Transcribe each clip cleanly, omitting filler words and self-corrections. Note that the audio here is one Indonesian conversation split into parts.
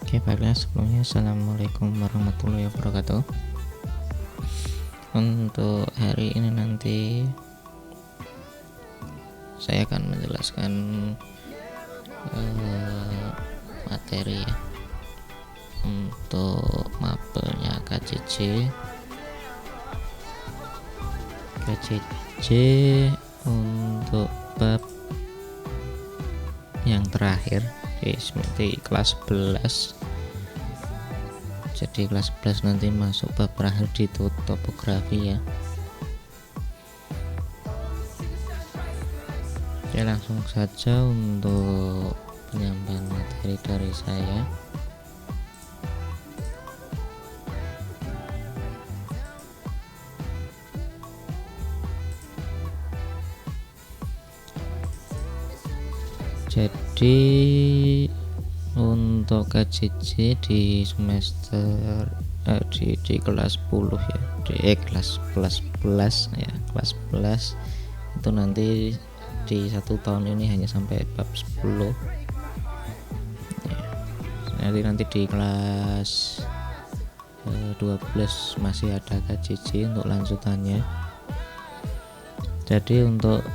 Oke, baiklah, sebelumnya assalamualaikum warahmatullahi wabarakatuh. Untuk hari ini nanti saya akan menjelaskan materi ya untuk mapelnya KCC untuk bab yang terakhir di kelas 11. Jadi kelas 11 nanti masuk bab terakhir di topografi ya. Oke, langsung saja untuk penyampaian materi dari saya. Jadi untuk KCC di semester di kelas 10 ya, kelas 11 ya, kelas 11 itu nanti di 1 tahun ini hanya sampai bab 10 ya. Nanti di kelas 12 masih ada KCC untuk lanjutannya. Jadi untuk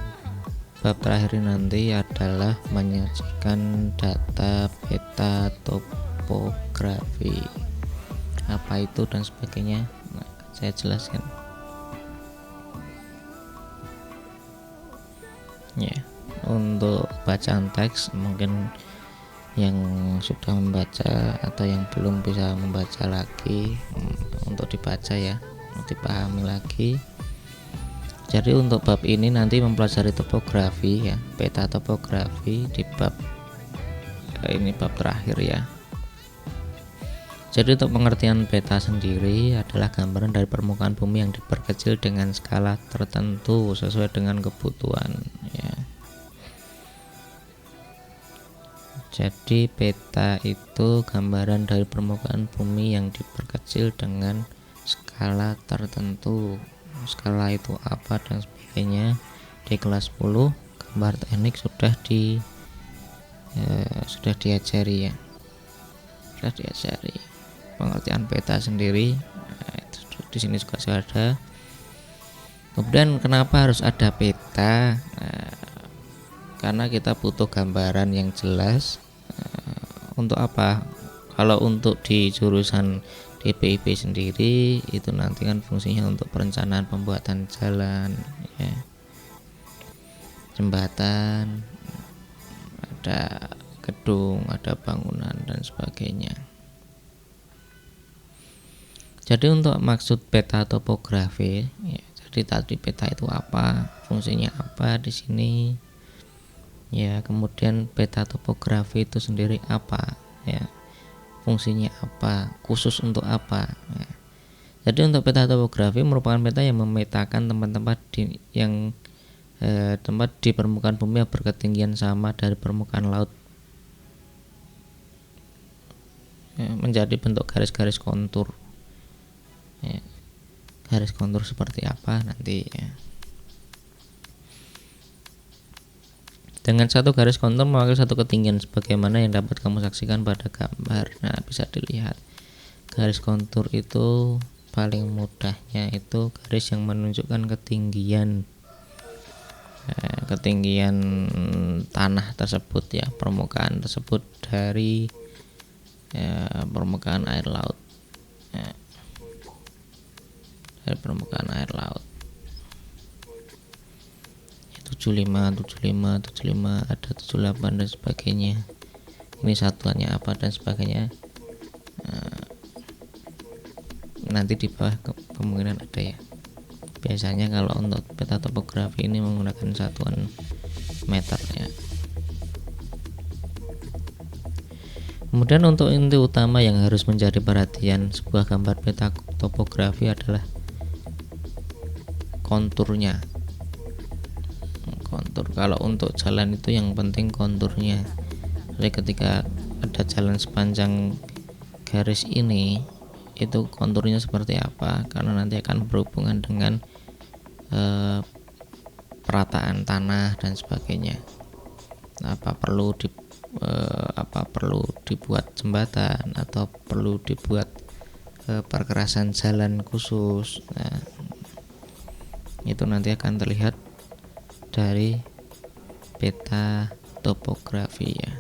bab terakhir nanti adalah menyajikan data peta topografi, apa itu dan sebagainya. Saya jelaskan ya. Untuk bacaan teks mungkin yang sudah membaca atau yang belum bisa membaca lagi untuk dibaca ya, untuk dipahami lagi. Jadi untuk bab ini nanti mempelajari topografi ya, peta topografi di bab ini bab terakhir ya. Jadi untuk pengertian peta sendiri adalah gambaran dari permukaan bumi yang diperkecil dengan skala tertentu sesuai dengan kebutuhan ya. Jadi peta itu gambaran dari permukaan bumi yang diperkecil dengan skala tertentu. Skala itu apa dan sebagainya di kelas 10 gambar teknik sudah diajari ya, sudah diajari pengertian peta sendiri. Itu di sini juga sudah ada. Kemudian kenapa harus ada peta? Karena kita butuh gambaran yang jelas. Untuk apa? Kalau untuk di jurusan DPIP sendiri itu nanti kan fungsinya untuk perencanaan pembuatan jalan ya, jembatan, ada gedung, ada bangunan dan sebagainya. Jadi untuk maksud peta topografi ya, jadi tadi peta itu apa, fungsinya apa di sini ya, kemudian peta topografi itu sendiri apa ya, fungsinya apa, khusus untuk apa ya. Jadi untuk peta topografi merupakan peta yang memetakan tempat-tempat tempat di permukaan bumi yang berketinggian sama dari permukaan laut ya, menjadi bentuk garis-garis kontur ya. Garis kontur seperti apa nanti ya. Dengan satu garis kontur mewakili satu ketinggian sebagaimana yang dapat kamu saksikan pada gambar. Nah, bisa dilihat garis kontur itu paling mudahnya itu garis yang menunjukkan ketinggian tanah tersebut ya, permukaan tersebut dari permukaan air laut ya, dari permukaan air laut 75, ada 78 dan sebagainya. Ini satuannya apa dan sebagainya. Nanti di bawah kemungkinan ada ya. Biasanya kalau untuk peta topografi ini menggunakan satuan meter ya. Kemudian untuk inti utama yang harus menjadi perhatian sebuah gambar peta topografi adalah konturnya. Kontur. Kalau untuk jalan itu yang penting konturnya. Jadi ketika ada jalan sepanjang garis ini, itu konturnya seperti apa? Karena nanti akan berhubungan dengan perataan tanah dan sebagainya. Apa perlu perlu dibuat jembatan atau perlu dibuat perkerasan jalan khusus. Nah, itu nanti akan terlihat dari peta topografi ya.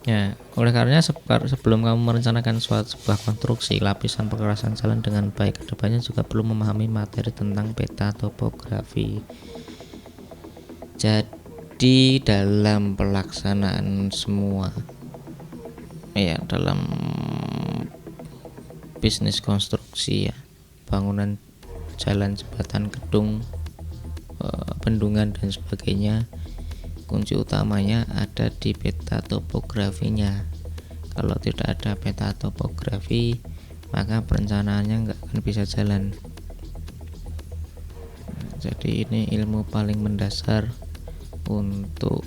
Ya, oleh karenanya sebelum kamu merencanakan sebuah konstruksi lapisan perkerasan jalan dengan baik, kedepannya juga perlu memahami materi tentang peta topografi. Jadi dalam pelaksanaan semua ya, dalam bisnis konstruksi ya, bangunan jalan, jembatan, gedung, bendungan dan sebagainya, kunci utamanya ada di peta topografinya. Kalau tidak ada peta topografi, maka perencanaannya nggak akan bisa jalan. Jadi ini ilmu paling mendasar untuk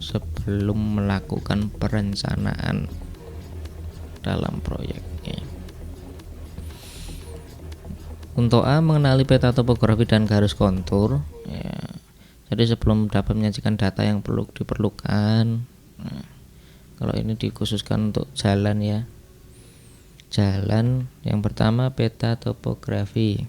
sebelum melakukan perencanaan dalam proyeknya. Untuk A, mengenali peta topografi dan garis kontur ya. Jadi sebelum dapat menyajikan data yang diperlukan, nah, kalau ini dikhususkan untuk jalan ya, jalan yang pertama peta topografi.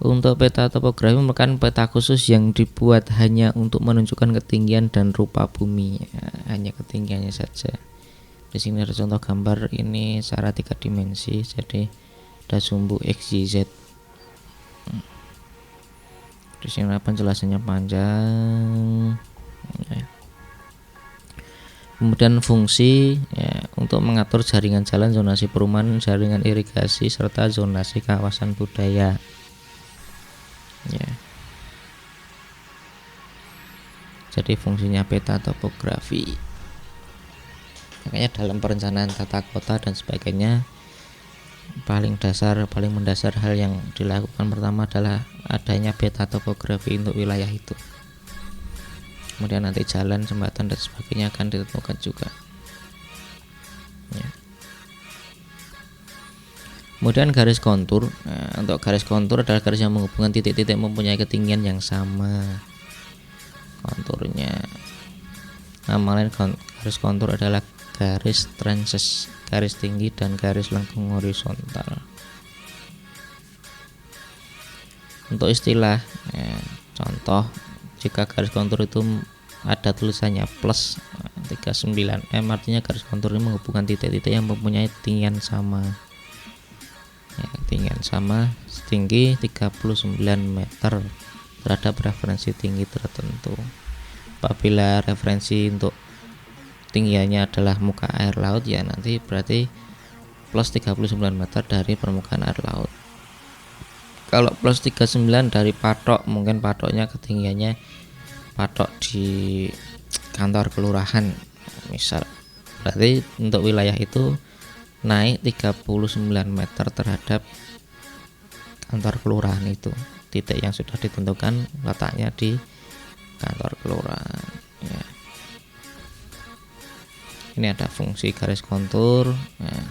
Untuk peta topografi merupakan peta khusus yang dibuat hanya untuk menunjukkan ketinggian dan rupa bumi ya, hanya ketinggiannya saja. Di sini ada contoh gambar ini secara 3 dimensi, jadi ada sumbu X, Y, Z. Di sini penjelasannya panjang ya. Kemudian fungsi ya, untuk mengatur jaringan jalan, zonasi perumahan, jaringan irigasi, serta zonasi kawasan budaya ya. Jadi fungsinya peta topografi. Makanya dalam perencanaan tata kota dan sebagainya, paling mendasar hal yang dilakukan pertama adalah adanya peta topografi untuk wilayah itu. Kemudian nanti jalan, jembatan dan sebagainya akan ditentukan juga ya. Kemudian garis kontur. Nah, untuk garis kontur adalah garis yang menghubungkan titik-titik mempunyai ketinggian yang sama konturnya. Nama lain garis kontur adalah garis transes, garis tinggi dan garis lengkung horizontal. Untuk istilah ya, contoh jika garis kontur itu ada tulisannya plus 39 m, artinya garis kontur ini menghubungkan titik-titik yang mempunyai ketinggian sama ya, ketinggian sama setinggi 39 meter terhadap referensi tinggi tertentu. Apabila referensi untuk tinggiannya adalah muka air laut ya, nanti berarti plus 39 meter dari permukaan air laut. Kalau plus 39 dari patok, mungkin patoknya ketinggiannya patok di kantor kelurahan misal, berarti untuk wilayah itu naik 39 meter terhadap kantor kelurahan itu, titik yang sudah ditentukan letaknya di kantor kelurahan ya. Ini ada fungsi garis kontur ya.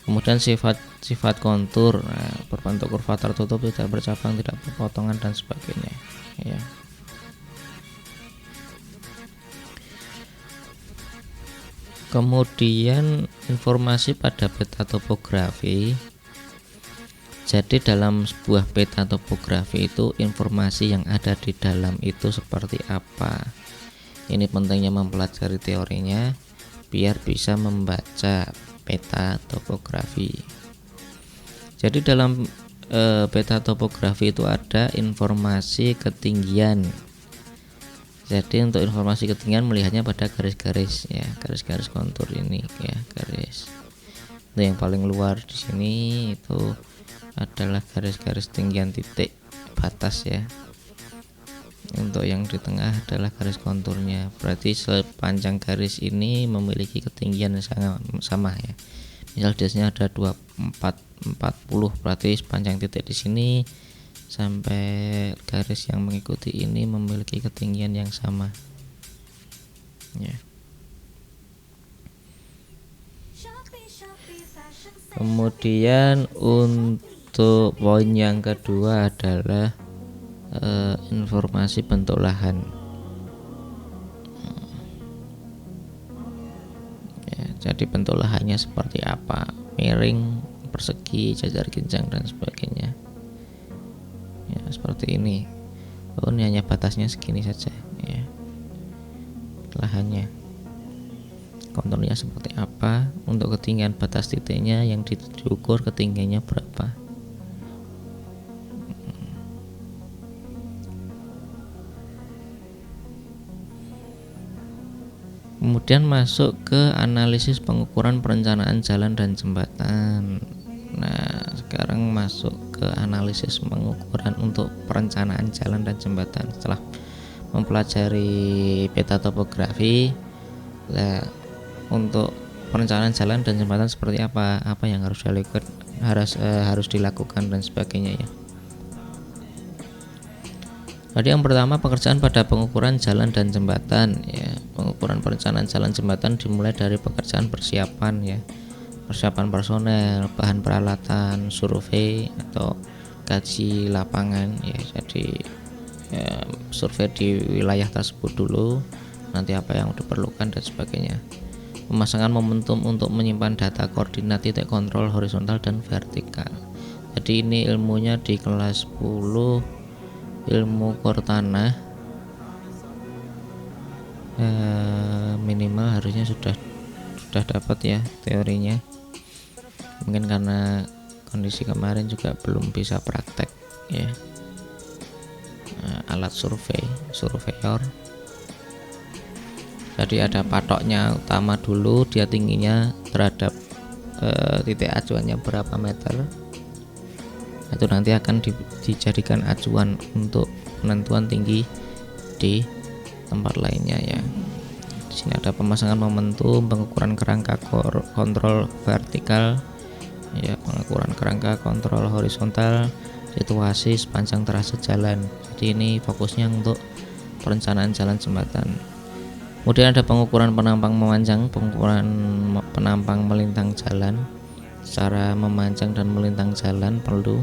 Kemudian sifat kontur berbentuk kurva tertutup, tidak bercabang, tidak berpotongan dan sebagainya ya. Kemudian informasi pada peta topografi. Jadi dalam sebuah peta topografi itu informasi yang ada di dalam itu seperti apa. Ini pentingnya mempelajari teorinya biar bisa membaca peta topografi. Jadi dalam peta topografi itu ada informasi ketinggian. Jadi untuk informasi ketinggian melihatnya pada garis-garis ya, garis-garis kontur ini ya, garis. Itu yang paling luar di sini itu adalah garis-garis tinggian titik batas ya. Untuk yang di tengah adalah garis konturnya. Berarti sepanjang garis ini memiliki ketinggian yang sama ya. Misal di sini ada 24 40, berarti sepanjang titik di sini sampai garis yang mengikuti ini memiliki ketinggian yang sama ya. Kemudian untuk poin yang kedua adalah informasi bentuk lahan. Jadi bentuk lahannya seperti apa, miring, persegi, jajar ginjang dan sebagainya. Ya, seperti ini. Oh, ini hanya batasnya segini saja ya. Lahannya. Konturnya seperti apa, untuk ketinggian batas titiknya yang diukur ketinggiannya berapa. Kemudian masuk ke analisis pengukuran perencanaan jalan dan jembatan. Nah, sekarang masuk ke analisis pengukuran untuk perencanaan jalan dan jembatan. Setelah mempelajari peta topografi, untuk perencanaan jalan dan jembatan seperti apa yang harus dilakukan dan sebagainya ya. Jadi yang pertama, pekerjaan pada pengukuran jalan dan jembatan ya. Pengukuran perencanaan jalan jembatan dimulai dari pekerjaan persiapan ya. Persiapan personel, bahan peralatan, survei atau kaji lapangan ya. Jadi survei di wilayah tersebut dulu, nanti apa yang diperlukan dan sebagainya. Pemasangan momentum untuk menyimpan data koordinat titik kontrol horizontal dan vertikal. Jadi ini ilmunya di kelas 10 ilmu core tanah, minimal harusnya sudah dapat ya teorinya. Mungkin karena kondisi kemarin juga belum bisa praktek ya. Alat surveyor. Jadi ada patoknya utama dulu, dia tingginya terhadap titik acuannya berapa meter. Itu nanti akan dijadikan acuan untuk penentuan tinggi di tempat lainnya ya. Di sini ada pemasangan momentum, pengukuran kerangka kontrol vertikal ya, pengukuran kerangka kontrol horizontal, situasi sepanjang trase jalan. Jadi ini fokusnya untuk perencanaan jalan jembatan. Kemudian ada pengukuran penampang memanjang, pengukuran penampang melintang jalan. Secara memanjang dan melintang jalan perlu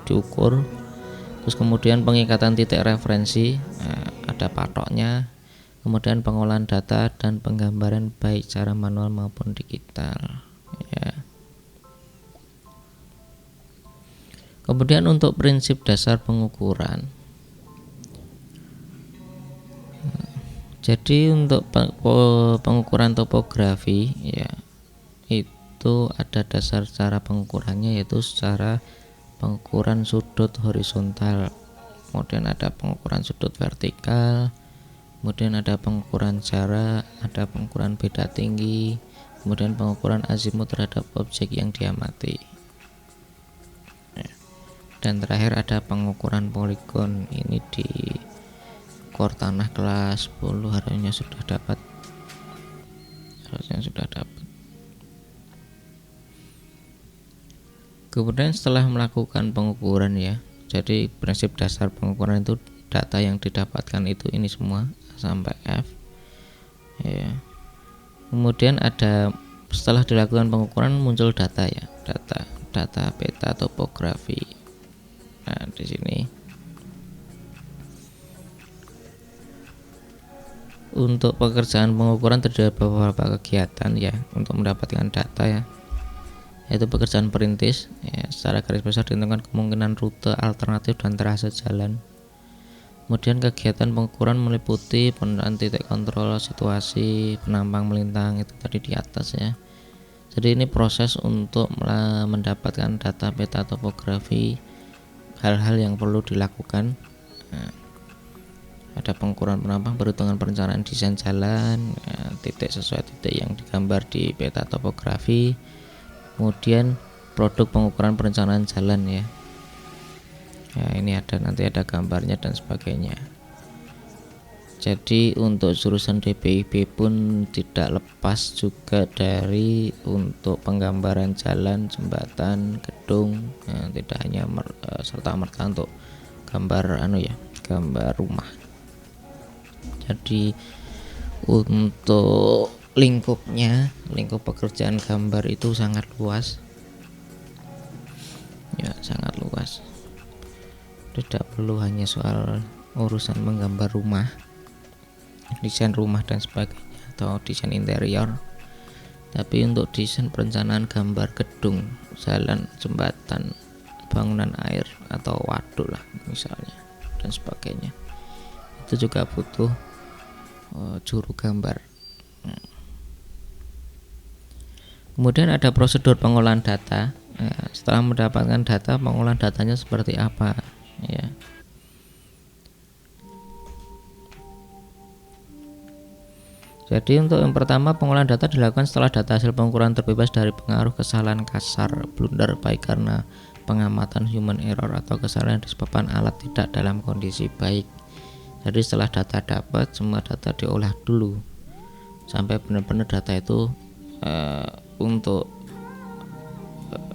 diukur. Terus kemudian pengikatan titik referensi, ada patoknya. Kemudian pengolahan data dan penggambaran baik secara manual maupun digital ya. Kemudian untuk prinsip dasar pengukuran. Jadi untuk pengukuran topografi ya, itu ada dasar cara pengukurannya, yaitu secara pengukuran sudut horizontal, kemudian ada pengukuran sudut vertikal, kemudian ada pengukuran jarak, ada pengukuran beda tinggi, kemudian pengukuran azimut terhadap objek yang diamati, dan terakhir ada pengukuran poligon. Ini di core tanah kelas 10 harusnya sudah dapat. Kemudian setelah melakukan pengukuran ya, jadi prinsip dasar pengukuran itu data yang didapatkan itu ini semua sampai F ya. Kemudian ada, setelah dilakukan pengukuran muncul data ya, data peta topografi. Nah, di sini untuk pekerjaan pengukuran terdapat beberapa kegiatan ya untuk mendapatkan data ya, yaitu pekerjaan perintis ya, secara garis besar ditentukan kemungkinan rute alternatif dan trase jalan. Kemudian kegiatan pengukuran meliputi penentuan titik kontrol, situasi, penampang melintang, itu tadi di atas ya. Jadi ini proses untuk mendapatkan data peta topografi, hal-hal yang perlu dilakukan. Nah, ada pengukuran penampang, perhitungan perencanaan desain jalan ya, titik sesuai titik yang digambar di peta topografi. Kemudian produk pengukuran perencanaan jalan ya. Ya, ini nanti ada gambarnya dan sebagainya. Jadi untuk jurusan DPIB pun tidak lepas juga dari untuk penggambaran jalan, jembatan, gedung ya, tidak hanya serta merta untuk gambar gambar rumah. Jadi untuk lingkup pekerjaan gambar itu sangat luas ya, sangat luas. Tidak perlu hanya soal urusan menggambar rumah, desain rumah dan sebagainya, atau desain interior. Tapi untuk desain perencanaan gambar gedung, jalan, jembatan, bangunan air atau waduk lah misalnya dan sebagainya, itu juga butuh juru gambar. Kemudian ada prosedur pengolahan data. Setelah mendapatkan data, pengolahan datanya seperti apa ya. Jadi untuk yang pertama, pengolahan data dilakukan setelah data hasil pengukuran terbebas dari pengaruh kesalahan kasar, blunder, baik karena pengamatan human error atau kesalahan yang disebabkan alat tidak dalam kondisi baik. Jadi setelah data dapat, semua data diolah dulu sampai benar-benar data itu untuk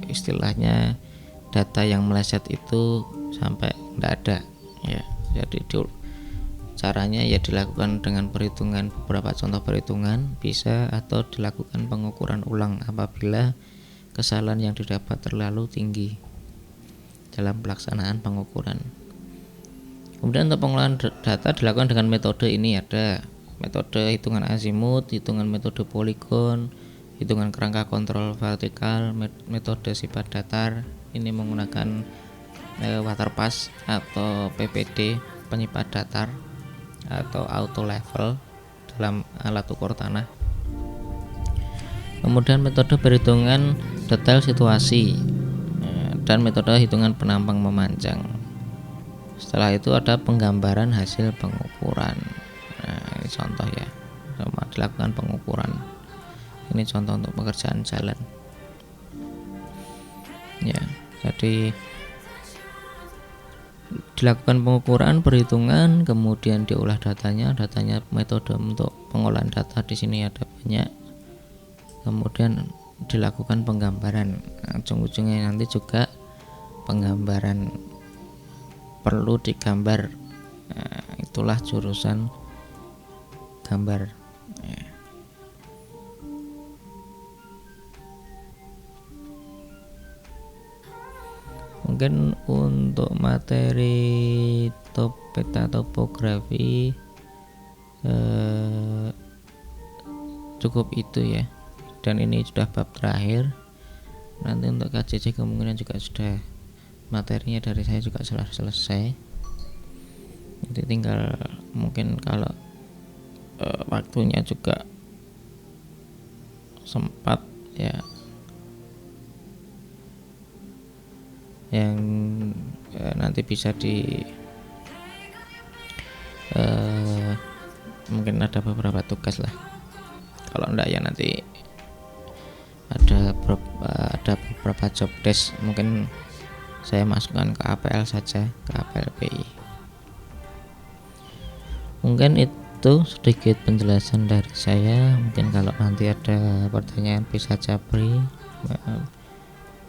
istilahnya data yang meleset itu sampai tidak ada ya. Jadi caranya ya dilakukan dengan perhitungan, beberapa contoh perhitungan bisa, atau dilakukan pengukuran ulang apabila kesalahan yang didapat terlalu tinggi dalam pelaksanaan pengukuran. Kemudian untuk pengolahan data dilakukan dengan metode ini, ada metode hitungan azimut, hitungan metode poligon, hitungan kerangka kontrol vertikal, metode sifat datar. Ini menggunakan waterpass atau PPD, penyipat datar, atau auto level dalam alat ukur tanah. Kemudian metode perhitungan detail situasi dan metode hitungan penampang memanjang. Setelah itu ada penggambaran hasil pengukuran. Ini contoh ya, sama dilakukan pengukuran. Ini contoh untuk pekerjaan jalan ya. Jadi dilakukan pengukuran, perhitungan, kemudian diolah datanya. Metode untuk pengolahan data di sini ada banyak. Kemudian dilakukan penggambaran. Ujung-ujungnya nanti juga penggambaran, perlu digambar. Itulah jurusan gambar. Mungkin untuk materi peta topografi cukup itu ya, dan ini sudah bab terakhir. Nanti untuk KCC kemungkinan juga sudah, materinya dari saya juga sudah selesai. Jadi tinggal mungkin kalau waktunya juga sempat ya, yang nanti bisa mungkin ada beberapa tugas lah. Kalau enggak ya nanti ada beberapa job desk, mungkin saya masukkan ke APL saja, ke APLPI. Mungkin itu sedikit penjelasan dari saya. Mungkin kalau nanti ada pertanyaan bisa japri,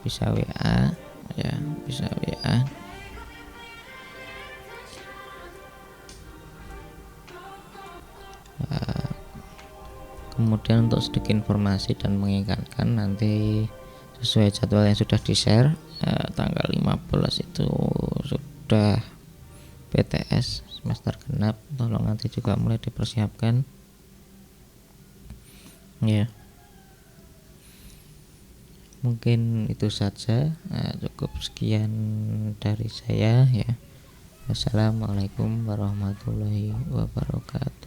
bisa WA ya, bisa WA. Kemudian untuk sedikit informasi dan mengingatkan, nanti sesuai jadwal yang sudah di-share, tanggal 15 itu sudah PTS semester genap. Tolong nanti juga mulai dipersiapkan ya. Mungkin itu saja, cukup sekian dari saya ya. Wassalamualaikum warahmatullahi wabarakatuh.